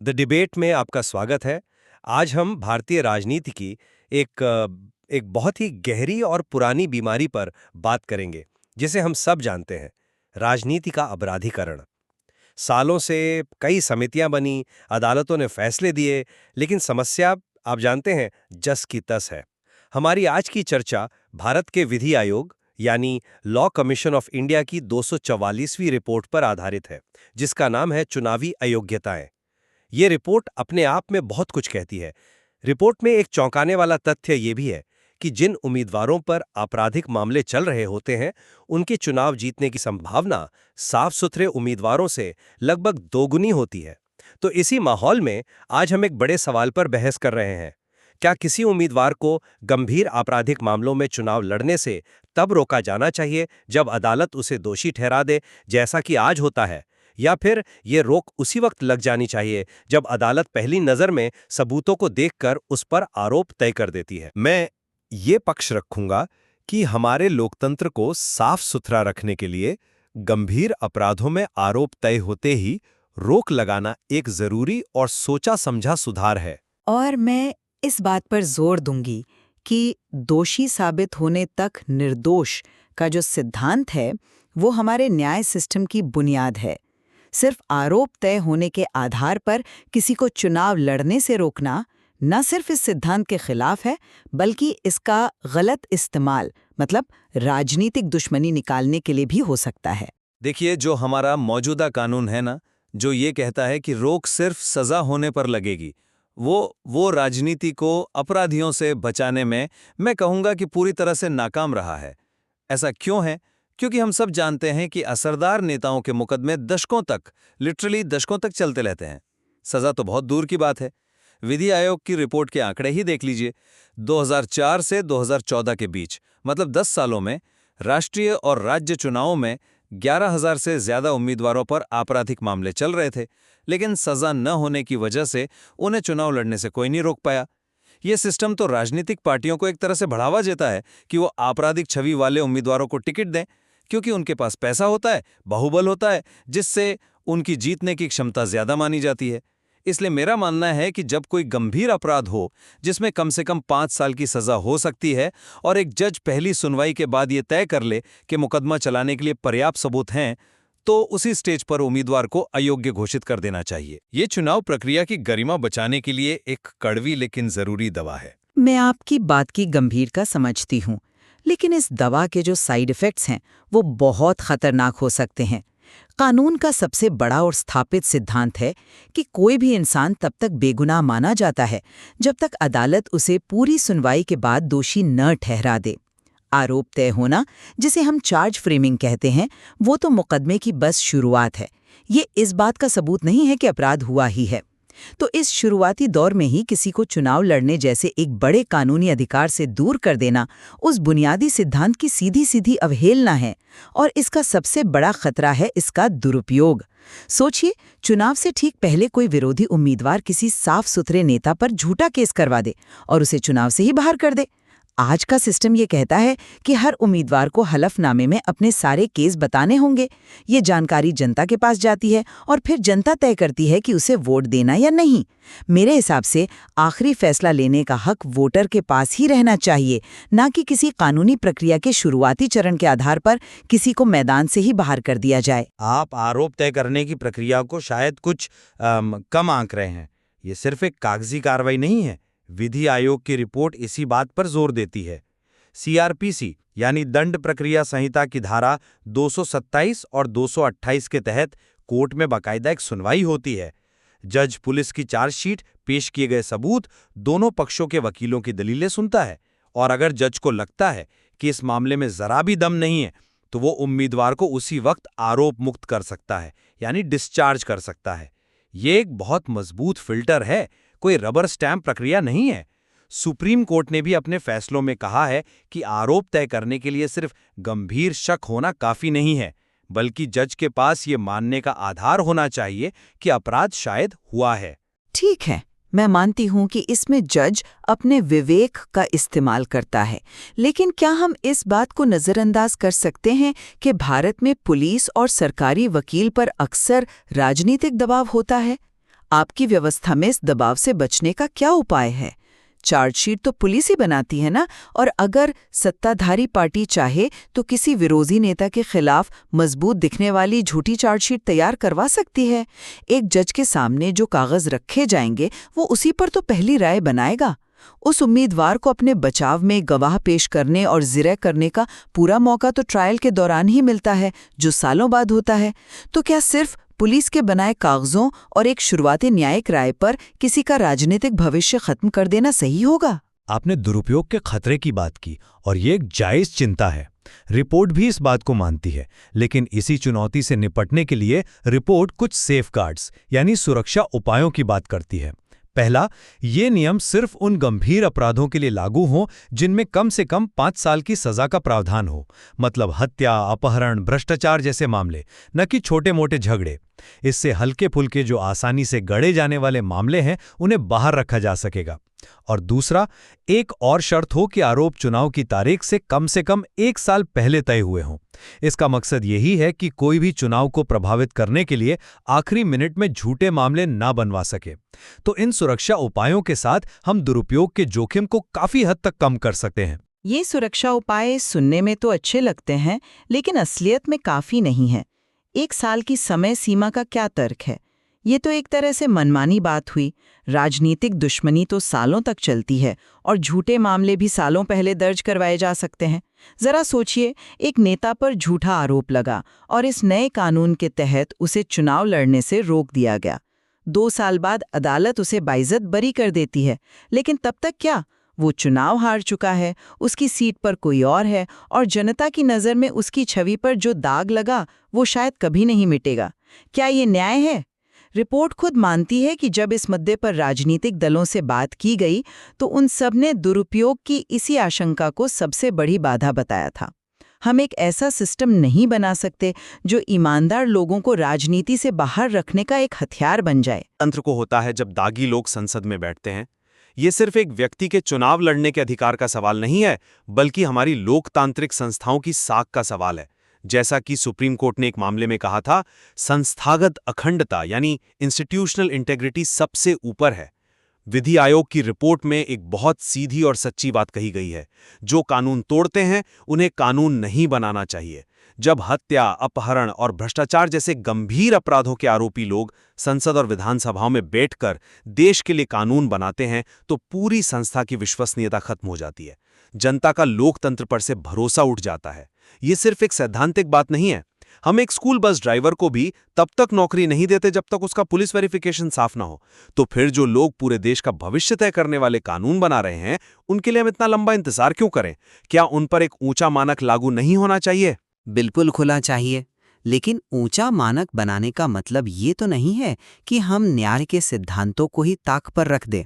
The debate में आपका स्वागत है। आज हम भारतीय राजनीति की एक बहुत ही गहरी और पुरानी बीमारी पर बात करेंगे, जिसे हम सब जानते हैं, राजनीति का अपराधीकरण। सालों से कई समितियां बनी, अदालतों ने फैसले दिए, लेकिन समस्या आप जानते हैं, जस की तस है। हमारी आज की चर्चा भारत के विधि आयोग यानी लॉ कमीशन ऑफ इंडिया की 244वीं रिपोर्ट पर आधारित है, जिसका नाम है चुनावी अयोग्यताएं। ये रिपोर्ट अपने आप में बहुत कुछ कहती है। रिपोर्ट में एक चौंकाने वाला तथ्य ये भी है कि जिन उम्मीदवारों पर आपराधिक मामले चल रहे होते हैं, उनके चुनाव जीतने की संभावना साफ सुथरे उम्मीदवारों से लगभग दोगुनी होती है। तो इसी माहौल में आज हम एक बड़े सवाल पर बहस कर रहे हैं। क्या किसी उम्मीदवार को गंभीर आपराधिक मामलों में चुनाव लड़ने से तब रोका जाना चाहिए जब अदालत उसे दोषी ठहरा दे, जैसा कि आज होता है, या फिर ये रोक उसी वक्त लग जानी चाहिए जब अदालत पहली नजर में सबूतों को देखकर उस पर आरोप तय कर देती है? मैं ये पक्ष रखूंगा कि हमारे लोकतंत्र को साफ सुथरा रखने के लिए गंभीर अपराधों में आरोप तय होते ही रोक लगाना एक जरूरी और सोचा समझा सुधार है। और मैं इस बात पर जोर दूंगी कि दोषी साबित होने तक निर्दोष का जो सिद्धांत है, वो हमारे न्याय सिस्टम की बुनियाद है। सिर्फ आरोप तय होने के आधार पर किसी को चुनाव लड़ने से रोकना न सिर्फ इस सिद्धांत के खिलाफ है, बल्कि इसका गलत इस्तेमाल, मतलब राजनीतिक दुश्मनी निकालने के लिए भी हो सकता है। देखिए, जो हमारा मौजूदा कानून है ना, जो ये कहता है कि रोक सिर्फ सजा होने पर लगेगी, वो राजनीति को अपराधियों से बचाने में मैं कहूँगा कि पूरी तरह से नाकाम रहा है। ऐसा क्यों है? क्योंकि हम सब जानते हैं कि असरदार नेताओं के मुकदमे दशकों तक, लिटरली दशकों तक चलते रहते हैं। सजा तो बहुत दूर की बात है। विधि आयोग की रिपोर्ट के आंकड़े ही देख लीजिए। 2004 से 2014 के बीच, मतलब 10 सालों में, राष्ट्रीय और राज्य चुनावों में 11,000 से ज्यादा उम्मीदवारों पर आपराधिक मामले चल रहे थे, लेकिन सजा न होने की वजह से उन्हें चुनाव लड़ने से कोई नहीं रोक पाया। ये सिस्टम तो राजनीतिक पार्टियों को एक तरह से बढ़ावा देता है कि वो आपराधिक छवि वाले उम्मीदवारों को टिकट दें, क्योंकि उनके पास पैसा होता है, बाहुबल होता है, जिससे उनकी जीतने की क्षमता ज्यादा मानी जाती है। इसलिए मेरा मानना है कि जब कोई गंभीर अपराध हो, जिसमें कम से कम 5 साल की सजा हो सकती है, और एक जज पहली सुनवाई के बाद ये तय कर ले कि मुकदमा चलाने के लिए पर्याप्त सबूत हैं, तो उसी स्टेज पर उम्मीदवार को अयोग्य घोषित कर देना चाहिए। ये चुनाव प्रक्रिया की गरिमा बचाने के लिए एक कड़वी लेकिन जरूरी दवा है। मैं आपकी बात की गंभीरता समझती हूँ, लेकिन इस दवा के जो साइड इफ़ेक्ट्स हैं, वो बहुत खतरनाक हो सकते हैं। कानून का सबसे बड़ा और स्थापित सिद्धांत है कि कोई भी इंसान तब तक बेगुनाह माना जाता है जब तक अदालत उसे पूरी सुनवाई के बाद दोषी न ठहरा दे। आरोप तय होना, जिसे हम चार्ज फ्रेमिंग कहते हैं, वो तो मुकदमे की बस शुरुआत है। ये इस बात का सबूत नहीं है कि अपराध हुआ ही है। तो इस शुरुआती दौर में ही किसी को चुनाव लड़ने जैसे एक बड़े कानूनी अधिकार से दूर कर देना उस बुनियादी सिद्धांत की सीधी सीधी अवहेलना है, और इसका सबसे बड़ा खतरा है इसका दुरुपयोग। सोचिए, चुनाव से ठीक पहले कोई विरोधी उम्मीदवार किसी साफ सुथरे नेता पर झूठा केस करवा दे और उसे चुनाव से ही बाहर कर दे। आज का सिस्टम ये कहता है कि हर उम्मीदवार को हलफनामे में अपने सारे केस बताने होंगे। ये जानकारी जनता के पास जाती है और फिर जनता तय करती है कि उसे वोट देना या नहीं। मेरे हिसाब से आखिरी फैसला लेने का हक वोटर के पास ही रहना चाहिए, ना कि किसी कानूनी प्रक्रिया के शुरुआती चरण के आधार पर किसी को मैदान से ही बाहर कर दिया जाए। आप आरोप तय करने की प्रक्रिया को शायद कुछ कम आंक रहे हैं। ये सिर्फ एक कागजी कार्रवाई नहीं है। विधि आयोग की रिपोर्ट इसी बात पर जोर देती है। सीआरपीसी यानी दंड प्रक्रिया संहिता की धारा 227 और 228 के तहत कोर्ट में बाकायदा एक सुनवाई होती है। जज पुलिस की चार्जशीट, पेश किए गए सबूत, दोनों पक्षों के वकीलों की दलीलें सुनता है, और अगर जज को लगता है कि इस मामले में जरा भी दम नहीं है, तो वो उम्मीदवार को उसी वक्त आरोप मुक्त कर सकता है, यानी डिस्चार्ज कर सकता है। ये एक बहुत मजबूत फिल्टर है, कोई रबर स्टैंप प्रक्रिया नहीं है। सुप्रीम कोर्ट ने भी अपने फैसलों में कहा है कि आरोप तय करने के लिए सिर्फ गंभीर शक होना काफी नहीं है, बल्कि जज के पास ये मानने का आधार होना चाहिए कि अपराध शायद हुआ है। ठीक है, मैं मानती हूँ कि इसमें जज अपने विवेक का इस्तेमाल करता है, लेकिन क्या हम इस बात को नज़रअंदाज कर सकते हैं कि भारत में पुलिस और सरकारी वकील पर अक्सर राजनीतिक दबाव होता है? आपकी व्यवस्था में इस दबाव से बचने का क्या उपाय है? चार्जशीट तो पुलिस ही बनाती है ना, और अगर सत्ताधारी पार्टी चाहे तो किसी विरोधी नेता के खिलाफ मजबूत दिखने वाली झूठी चार्जशीट तैयार करवा सकती है। एक जज के सामने जो कागज रखे जाएंगे वो उसी पर तो पहली राय बनाएगा। उस उम्मीदवार को अपने बचाव में गवाह पेश करने और जिरह करने का पूरा मौका तो ट्रायल के दौरान ही मिलता है, जो सालों बाद होता है। तो क्या सिर्फ पुलिस के बनाए कागजों और एक शुरुआती न्यायिक राय पर किसी का राजनीतिक भविष्य खत्म कर देना सही होगा? आपने दुरुपयोग के खतरे की बात की और ये एक जायज चिंता है। रिपोर्ट भी इस बात को मानती है, लेकिन इसी चुनौती से निपटने के लिए रिपोर्ट कुछ सेफगार्ड्स यानी सुरक्षा उपायों की बात करती है। पहला, ये नियम सिर्फ उन गंभीर अपराधों के लिए लागू हों जिनमें कम से कम 5 साल की सजा का प्रावधान हो, मतलब हत्या, अपहरण, भ्रष्टाचार जैसे मामले, न कि छोटे-मोटे झगड़े। इससे हल्के-फुल्के जो आसानी से गढ़े जाने वाले मामले हैं, उन्हें बाहर रखा जा सकेगा। और दूसरा, एक और शर्त हो कि आरोप चुनाव की तारीख से कम 1 साल पहले तय हुए हों। इसका मकसद यही है कि कोई भी चुनाव को प्रभावित करने के लिए आखिरी मिनट में झूठे मामले ना बनवा सके। तो इन सुरक्षा उपायों के साथ हम दुरुपयोग के जोखिम को काफी हद तक कम कर सकते हैं। ये सुरक्षा उपाय सुनने में तो अच्छे लगते हैं, लेकिन असलियत में काफी नहीं है। 1 साल की समय सीमा का क्या तर्क है? ये तो एक तरह से मनमानी बात हुई। राजनीतिक दुश्मनी तो सालों तक चलती है और झूठे मामले भी सालों पहले दर्ज करवाए जा सकते हैं। जरा सोचिए, एक नेता पर झूठा आरोप लगा और इस नए कानून के तहत उसे चुनाव लड़ने से रोक दिया गया। 2 साल बाद अदालत उसे बाइज्जत बरी कर देती है, लेकिन तब तक क्या? वो चुनाव हार चुका है, उसकी सीट पर कोई और है और जनता की नज़र में उसकी छवि पर जो दाग लगा वो शायद कभी नहीं मिटेगा। क्या ये न्याय है? रिपोर्ट खुद मानती है कि जब इस मुद्दे पर राजनीतिक दलों से बात की गई तो उन सब ने दुरुपयोग की इसी आशंका को सबसे बड़ी बाधा बताया था। हम एक ऐसा सिस्टम नहीं बना सकते जो ईमानदार लोगों को राजनीति से बाहर रखने का एक हथियार बन जाए। तंत्र को होता है जब दागी लोग संसद में बैठते हैं। ये सिर्फ एक व्यक्ति के चुनाव लड़ने के अधिकार का सवाल नहीं है, बल्कि हमारी लोकतांत्रिक संस्थाओं की साख का सवाल है। जैसा कि सुप्रीम कोर्ट ने एक मामले में कहा था, संस्थागत अखंडता यानी इंस्टीट्यूशनल इंटेग्रिटी सबसे ऊपर है। विधि आयोग की रिपोर्ट में एक बहुत सीधी और सच्ची बात कही गई है, जो कानून तोड़ते हैं उन्हें कानून नहीं बनाना चाहिए। जब हत्या, अपहरण और भ्रष्टाचार जैसे गंभीर अपराधों के आरोपी लोग संसद और विधानसभाओं में बैठकर देश के लिए कानून बनाते हैं तो पूरी संस्था की विश्वसनीयता खत्म हो जाती है। जनता का लोकतंत्र पर से भरोसा उठ जाता है। ये सिर्फ एक सैद्धांतिक बात नहीं है। हम एक स्कूल बस ड्राइवर को भी तब तक नौकरी नहीं देते जब तक उसका पुलिस वेरिफिकेशन साफ ना हो। तो फिर जो लोग पूरे देश का भविष्य तय करने वाले कानून बना रहे हैं, उनके लिए हम इतना लंबा इंतजार क्यों करें? क्या उन पर एक ऊंचा मानक लागू नहीं होना चाहिए? बिल्कुल खुला चाहिए, लेकिन ऊंचा मानक बनाने का मतलब ये तो नहीं है कि हम न्याय के सिद्धांतों को ही ताक पर रख दें।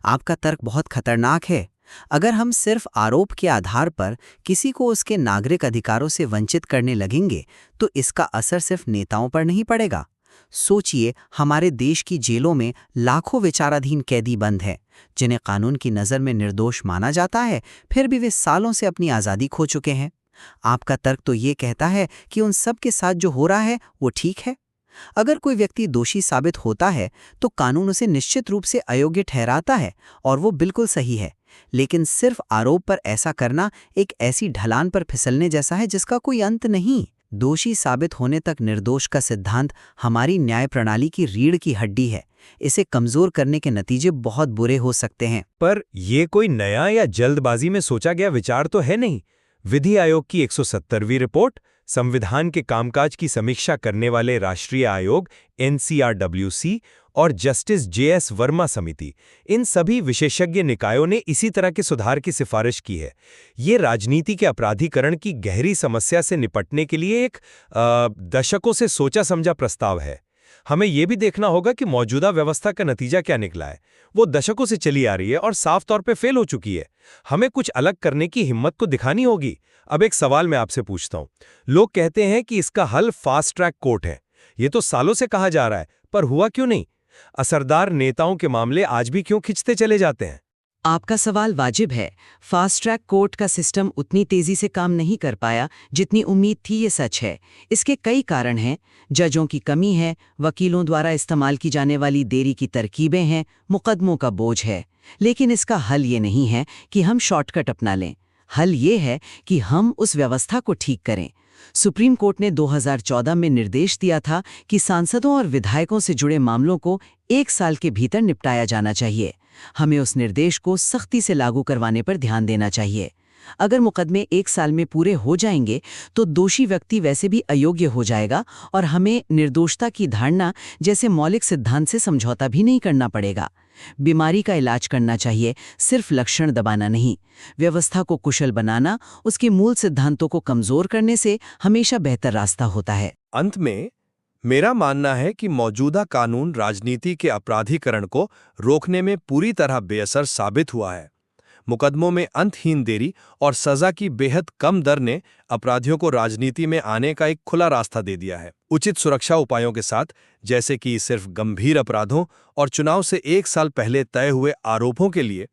आपका तर्क बहुत खतरनाक है। अगर हम सिर्फ आरोप के आधार पर किसी को उसके नागरिक अधिकारों से वंचित करने लगेंगे तो इसका असर सिर्फ नेताओं पर नहीं पड़ेगा। सोचिए, हमारे देश की जेलों में लाखों विचाराधीन कैदी बंद हैं, जिन्हें कानून की नज़र में निर्दोष माना जाता है, फिर भी वे सालों से अपनी आज़ादी खो चुके हैं। आपका तर्क तो ये कहता है कि उन सब के साथ जो हो रहा है वो ठीक है। अगर कोई व्यक्ति दोषी साबित होता है तो कानून उसे निश्चित रूप से अयोग्य ठहराता है और वो बिल्कुल सही है, लेकिन सिर्फ आरोप पर ऐसा करना एक ऐसी ढलान पर फिसलने जैसा है जिसका कोई अंत नहीं। दोषी साबित होने तक निर्दोष का सिद्धांत हमारी न्याय प्रणाली की रीढ़ की हड्डी है। इसे कमजोर करने के नतीजे बहुत बुरे हो सकते हैं। पर ये कोई नया या जल्दबाजी में सोचा गया विचार तो है नहीं। विधि आयोग की 170वीं रिपोर्ट, संविधान के कामकाज की समीक्षा करने वाले राष्ट्रीय आयोग NCRWC और जस्टिस JS वर्मा समिति, इन सभी विशेषज्ञ निकायों ने इसी तरह के सुधार की सिफारिश की है। ये राजनीति के अपराधीकरण की गहरी समस्या से निपटने के लिए एक दशकों से सोचा समझा प्रस्ताव है। हमें यह भी देखना होगा कि मौजूदा व्यवस्था का नतीजा क्या निकला है। वो दशकों से चली आ रही है और साफ तौर पे फेल हो चुकी है। हमें कुछ अलग करने की हिम्मत को दिखानी होगी। अब एक सवाल मैं आपसे पूछता हूं। लोग कहते हैं कि इसका हल फास्ट ट्रैक कोर्ट है। ये तो सालों से कहा जा रहा है, पर हुआ क्यों नहीं? असरदार नेताओं के मामले आज भी क्यों खिंचते चले जाते हैं? आपका सवाल वाजिब है। फास्ट ट्रैक कोर्ट का सिस्टम उतनी तेजी से काम नहीं कर पाया जितनी उम्मीद थी, ये सच है। इसके कई कारण हैं। जजों की कमी है, वकीलों द्वारा इस्तेमाल की जाने वाली देरी की तरकीबें हैं, मुकदमों का बोझ है। लेकिन इसका हल ये नहीं है कि हम शॉर्टकट अपना लें। हल ये है कि हम उस व्यवस्था को ठीक करें। सुप्रीम कोर्ट ने 2014 में निर्देश दिया था कि सांसदों और विधायकों से जुड़े मामलों को 1 साल के भीतर निपटाया जाना चाहिए। हमें उस निर्देश को सख्ती से लागू करवाने पर ध्यान देना चाहिए। अगर मुकदमे 1 साल में पूरे हो जाएंगे तो दोषी व्यक्ति वैसे भी अयोग्य हो जाएगा और हमें निर्दोषता की धारणा जैसे मौलिक सिद्धांत से समझौता भी नहीं करना पड़ेगा। बीमारी का इलाज करना चाहिए, सिर्फ लक्षण दबाना नहीं। व्यवस्था को कुशल बनाना, उसके मूल सिद्धांतों को कमजोर करने से हमेशा बेहतर रास्ता होता है। अंत में मेरा मानना है कि मौजूदा कानून राजनीति के अपराधीकरण को रोकने में पूरी तरह बेअसर साबित हुआ है। मुकदमों में अंतहीन देरी और सजा की बेहद कम दर ने अपराधियों को राजनीति में आने का एक खुला रास्ता दे दिया है। उचित सुरक्षा उपायों के साथ, जैसे कि सिर्फ गंभीर अपराधों और चुनाव से 1 साल पहले तय हुए आरोपों के लिए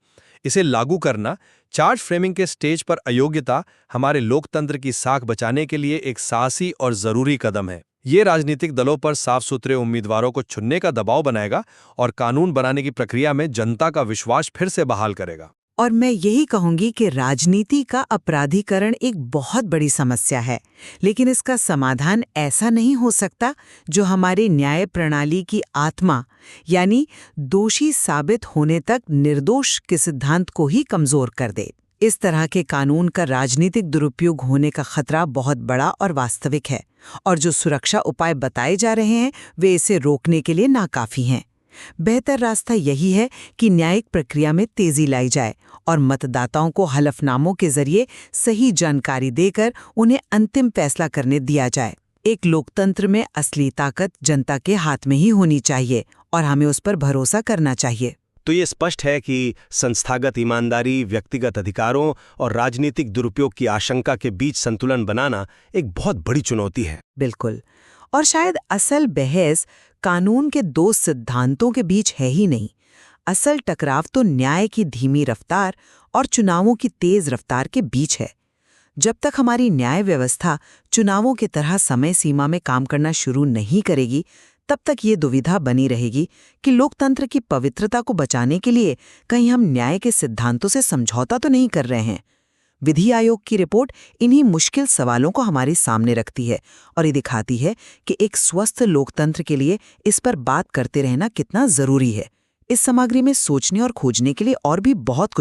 इसे लागू करना, चार्ज फ्रेमिंग के स्टेज पर अयोग्यता, हमारे लोकतंत्र की साख बचाने के लिए एक साहसी और जरूरी कदम है। ये राजनीतिक दलों पर साफ सुथरे उम्मीदवारों को चुनने का दबाव बनाएगा और कानून बनाने की प्रक्रिया में जनता का विश्वास फिर से बहाल करेगा। और मैं यही कहूंगी कि राजनीति का अपराधीकरण एक बहुत बड़ी समस्या है, लेकिन इसका समाधान ऐसा नहीं हो सकता जो हमारी न्याय प्रणाली की आत्मा यानी दोषी साबित होने तक निर्दोष के सिद्धांत को ही कमजोर कर दे। इस तरह के कानून का राजनीतिक दुरुपयोग होने का खतरा बहुत बड़ा और वास्तविक है, और जो सुरक्षा उपाय बताए जा रहे हैं वे इसे रोकने के लिए नाकाफी हैं। बेहतर रास्ता यही है कि न्यायिक प्रक्रिया में तेजी लाई जाए और मतदाताओं को हलफनामों के जरिए सही जानकारी देकर उन्हें अंतिम फैसला करने दिया जाए। एक लोकतंत्र में असली ताकत जनता के हाथ में ही होनी चाहिए और हमें उस पर भरोसा करना चाहिए। तो ये स्पष्ट है कि संस्थागत ईमानदारी, व्यक्तिगत अधिकारों और राजनीतिक दुरुपयोग की आशंका के बीच संतुलन बनाना एक बहुत बड़ी चुनौती है। बिल्कुल। और शायद असल बहस कानून के 2 सिद्धांतों के बीच है ही नहीं। असल टकराव तो न्याय की धीमी रफ्तार और चुनावों की तेज रफ्तार के बीच है। जब तक हमारी न्याय व्यवस्था चुनावों की तरह समय सीमा में काम करना शुरू नहीं करेगी, तब तक ये दुविधा बनी रहेगी कि लोकतंत्र की पवित्रता को बचाने के लिए कहीं हम न्याय के सिद्धांतों से समझौता तो नहीं कर रहे हैं। विधि आयोग की रिपोर्ट इन्हीं मुश्किल सवालों को हमारे सामने रखती है और ये दिखाती है कि एक स्वस्थ लोकतंत्र के लिए इस पर बात करते रहना कितना जरूरी है। इस सामग्री में सोचने और खोजने के लिए और भी बहुत कुछ